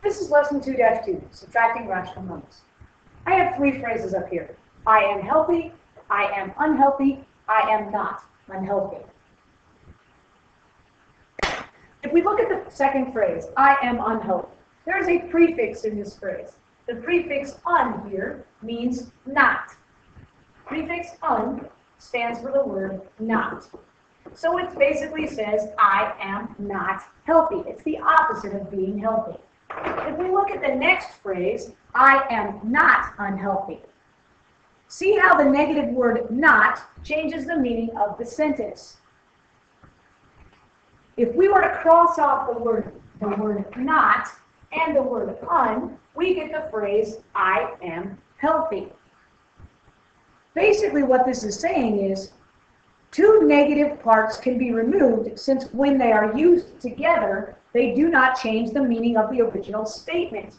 This is lesson 2-2, subtracting rational numbers. I have 3 phrases up here. I am healthy, I am unhealthy, I am not unhealthy. If we look at the second phrase, I am unhealthy, there's a prefix in this phrase. The prefix un here means not. Prefix un stands for the word not. So it basically says, I am not healthy. It's the opposite of being healthy. If we look at the next phrase, I am not unhealthy. See how the negative word not changes the meaning of the sentence. If we were to cross off the word not and the word un, we get the phrase, I am healthy. Basically what this is saying is, 2 negative parts can be removed since when they are used together, they do not change the meaning of the original statement.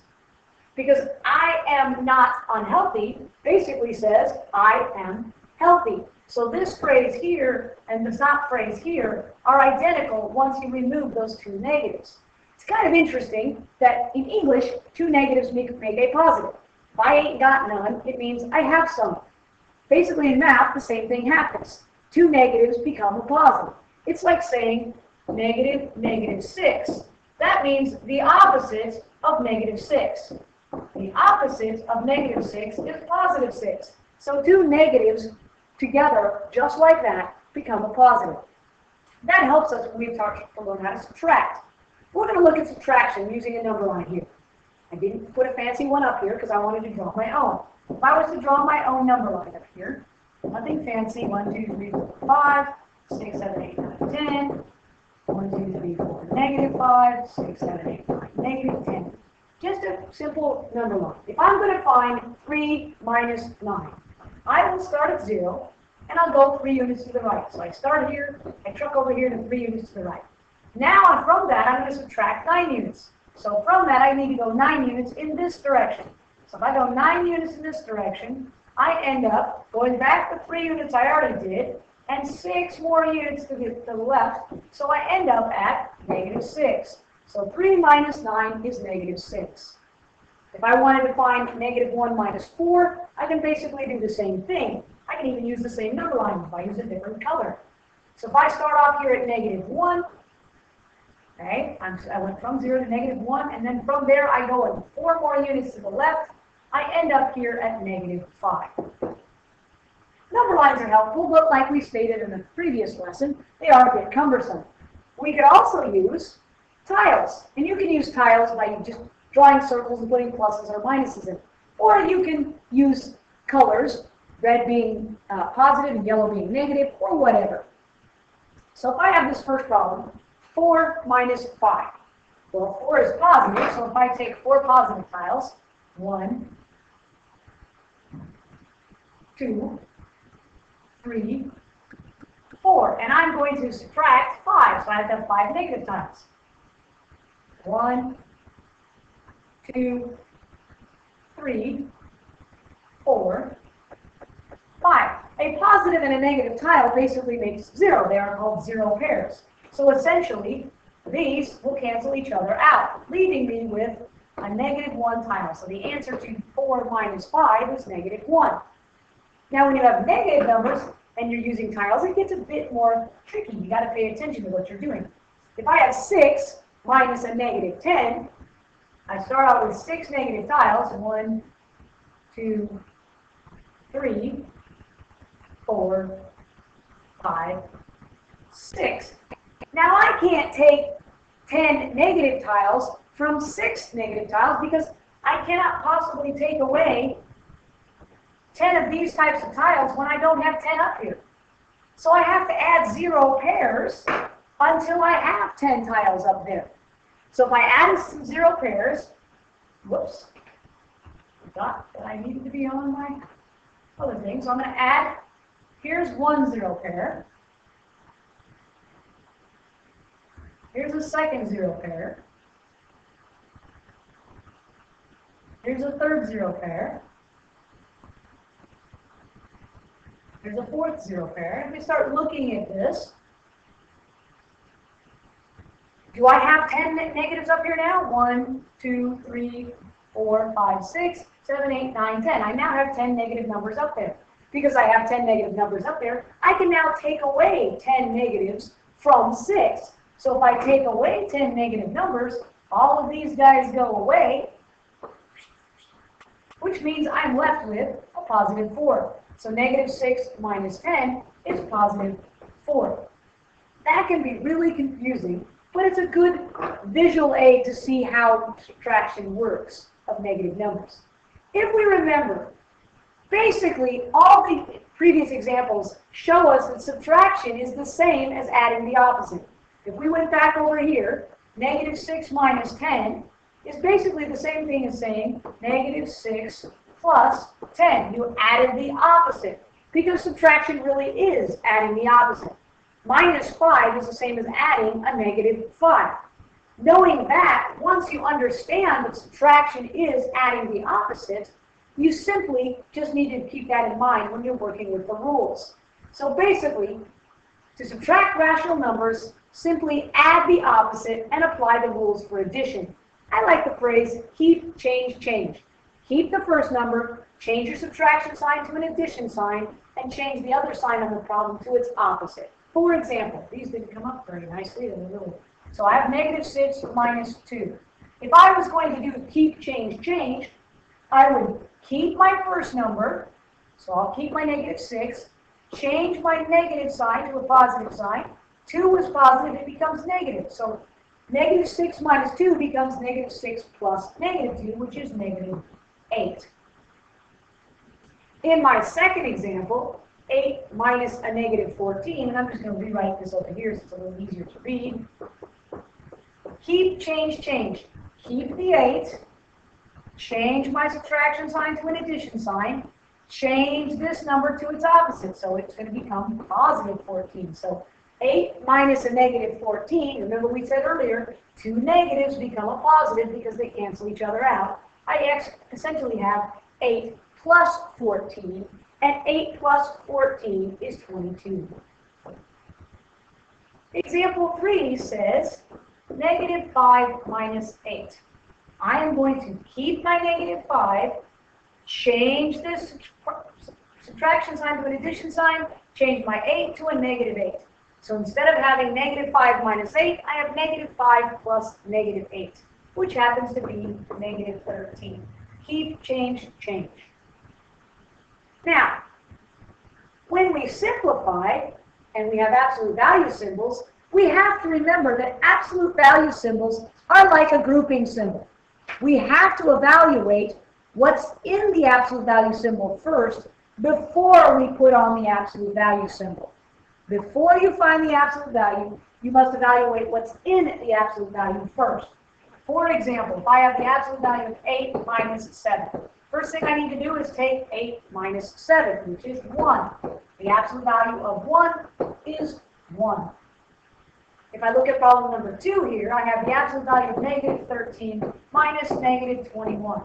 Because I am not unhealthy basically says I am healthy. So this phrase here and the not phrase here are identical once you remove those 2 negatives. It's kind of interesting that in English, 2 negatives make a positive. If I ain't got none, it means I have some. Basically in math, the same thing happens. 2 negatives become a positive. It's like saying -6. That means the opposite of -6. The opposite of -6 is +6. So 2 negatives together, just like that, become a positive. That helps us when we start to learn how to subtract. We're going to look at subtraction using a number line here. I didn't put a fancy one up here because I wanted to draw my own. If I was to draw my own number line up here, nothing fancy, 1, 2, 3, 4, 5, 6, 7, 8, 9, 10. 1, 2, 3, 4, -5, 6, 7, 8, 9, -10. Just a simple number line. If I'm going to find 3 minus 9, I will start at 0, and I'll go 3 units to the right. So I start here, I truck over here to 3 units to the right. Now, from that, I'm going to subtract 9 units. So from that, I need to go 9 units in this direction. So if I go 9 units in this direction, I end up going back the 3 units I already did, and 6 more units to the left, so I end up at -6. So 3 minus 9 is -6. If I wanted to find -1 minus 4, I can basically do the same thing. I can even use the same number line if I use a different color. So if I start off here at -1, okay, I went from 0 to -1, and then from there I go in 4 more units to the left, I end up here at -5. Number lines are helpful, but like we stated in the previous lesson, they are a bit cumbersome. We could also use tiles, and you can use tiles by just drawing circles and putting pluses or minuses in. Or you can use colors, red being positive and yellow being negative, or whatever. So if I have this first problem, 4 minus 5. Well, 4 is positive, so if I take 4 positive tiles, 1, 2, 3, 4, and I'm going to subtract 5, so I have to have 5 negative tiles. 1, 2, 3, 4, 5. A positive and a negative tile basically makes 0. They are called 0 pairs. So essentially, these will cancel each other out, leaving me with a -1 tile. So the answer to 4 minus 5 is -1. Now, when you have negative numbers and you're using tiles, it gets a bit more tricky. You got to pay attention to what you're doing. If I have 6 minus a -10, I start out with 6 negative tiles. 1, 2, 3, 4, 5, 6. Now, I can't take 10 negative tiles from 6 negative tiles because I cannot possibly take away 10 of these types of tiles when I don't have 10 up here. So I have to add 0 pairs until I have 10 tiles up there. So if I added some 0 pairs, whoops, forgot that I needed to be on my other thing. So I'm going to add, here's 1 0 pair. Here's a second 0 pair. Here's a third 0 pair. There's a fourth 0 pair. If we start looking at this, Do I have 10 negatives up here now? 1, 2, 3, 4, 5, 6, 7, 8, 9, 10. I now have 10 negative numbers up there. Because I have 10 negative numbers up there, I can now take away 10 negatives from 6. So if I take away 10 negative numbers, all of these guys go away, which means I'm left with a positive 4. So negative 6 minus 10 is positive 4. That can be really confusing, but it's a good visual aid to see how subtraction works of negative numbers. If we remember, basically all the previous examples show us that subtraction is the same as adding the opposite. If we went back over here, negative 6 minus 10 is basically the same thing as saying negative 6 plus 10. You added the opposite, because subtraction really is adding the opposite. Minus 5 is the same as adding a negative 5. Knowing that, once you understand that subtraction is adding the opposite, you simply just need to keep that in mind when you're working with the rules. So basically, to subtract rational numbers, simply add the opposite and apply the rules for addition. I like the phrase keep, change, change. Keep the first number, change your subtraction sign to an addition sign, and change the other sign on the problem to its opposite. For example, these didn't come up very nicely. So I have negative 6 minus 2. If I was going to do keep, change, change, I would keep my first number, so I'll keep my negative 6, change my negative sign to a positive sign. 2 is positive, it becomes negative. So negative 6 minus 2 becomes negative 6 plus negative 2, which is negative 8. In my second example, 8 minus a negative 14, and I'm just going to rewrite this over here so it's a little easier to read. Keep, change, change. Keep the 8. Change my subtraction sign to an addition sign. Change this number to its opposite, so it's going to become positive 14. So 8 minus a negative 14, remember we said earlier, two negatives become a positive because they cancel each other out. I essentially have 8 plus 14, and 8 plus 14 is 22. Example 3 says negative 5 minus 8. I am going to keep my negative 5, change this subtraction sign to an addition sign, change my 8 to a negative 8. So instead of having negative 5 minus 8, I have negative 5 plus negative 8, which happens to be negative 13. Keep, change, change. Now, when we simplify and we have absolute value symbols, we have to remember that absolute value symbols are like a grouping symbol. We have to evaluate what's in the absolute value symbol first before we put on the absolute value symbol. Before you find the absolute value, you must evaluate what's in the absolute value first. For example, if I have the absolute value of 8 minus 7, first thing I need to do is take 8 minus 7, which is 1. The absolute value of 1 is 1. If I look at problem number 2 here, I have the absolute value of negative 13 minus negative 21.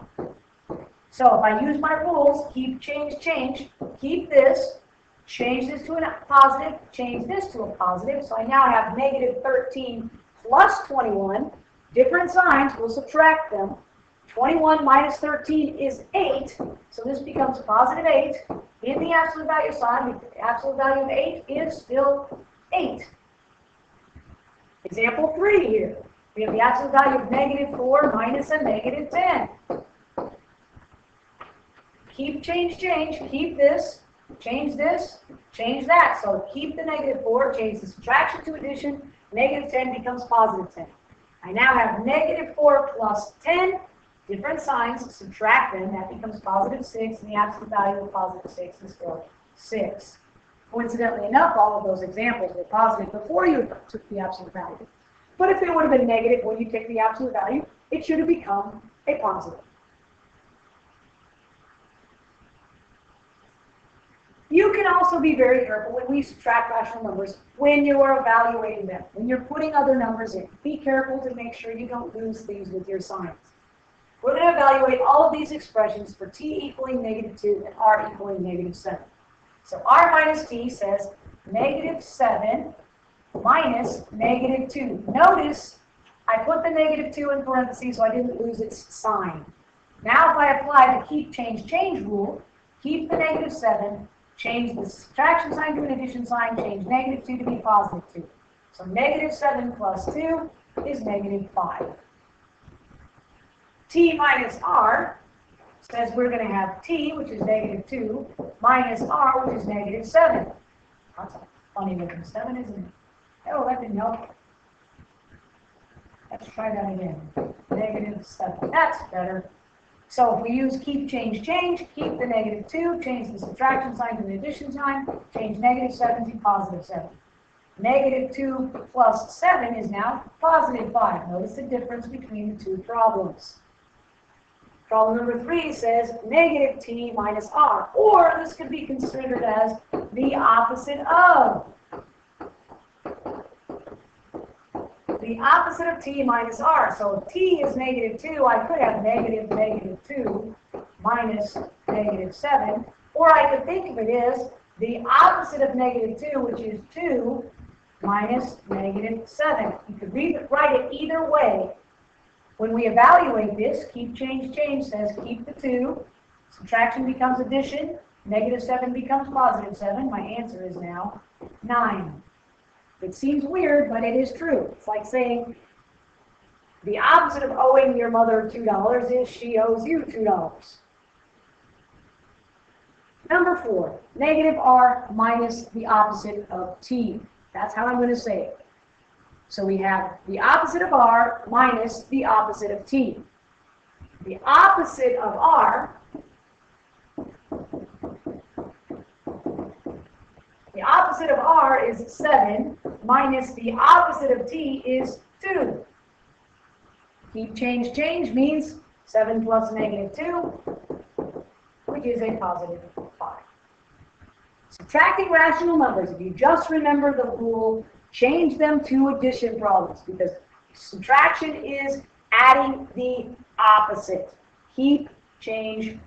So if I use my rules, keep, change, change, keep this, change this to a positive, change this to a positive. So I now have negative 13 plus 21. Different signs, we'll subtract them. 21 minus 13 is 8, so this becomes positive 8. In the absolute value sign, the absolute value of 8 is still 8. Example 3 here. We have the absolute value of negative 4 minus a negative 10. Keep, change, change. Keep this, change that. So keep the negative 4, change the subtraction to addition. Negative 10 becomes positive 10. I now have negative 4 plus 10. Different signs, subtract them. That becomes positive 6, and the absolute value of positive 6 is still 6. Coincidentally enough, all of those examples were positive before you took the absolute value. But if it would have been negative when you take the absolute value, it should have become a positive. You can also be very careful when we subtract rational numbers when you are evaluating them, when you're putting other numbers in. Be careful to make sure you don't lose things with your signs. We're going to evaluate all of these expressions for t equaling negative 2 and r equaling negative 7. So r minus t says negative 7 minus negative 2. Notice I put the negative 2 in parentheses so I didn't lose its sign. Now if I apply the keep, change rule, keep the negative 7, change the subtraction sign to an addition sign, change negative 2 to be positive 2. So negative 7 plus 2 is negative 5. T minus R says we're going to have T, which is negative 2, minus R, which is negative 7. That's a funny looking 7, isn't it? Oh, that didn't help. Let's try that again. Negative 7. That's better. So if we use keep, change, keep the negative 2, change the subtraction sign to the addition sign, change negative 7 to positive 7. Negative 2 plus 7 is now positive 5. Notice the difference between the two problems. Problem number 3 says negative T minus R, or this could be considered as the opposite of. The opposite of T minus R. So if T is negative 2, I could have negative 2 minus negative 7. Or I could think of it as the opposite of negative 2, which is 2 minus negative 7. You could write it either way. When we evaluate this, keep, change says keep the 2. Subtraction becomes addition. Negative 7 becomes positive 7. My answer is now 9. It seems weird, but it is true. It's like saying the opposite of owing your mother $2 is she owes you $2. Number 4, negative R minus the opposite of T. That's how I'm going to say it. So we have the opposite of R minus the opposite of T. The opposite of R, is 7 minus the opposite of T is 2. Keep, change means 7 plus negative 2, which is a positive 5. Subtracting rational numbers, if you just remember the rule, change them to addition problems, because subtraction is adding the opposite. Keep, change.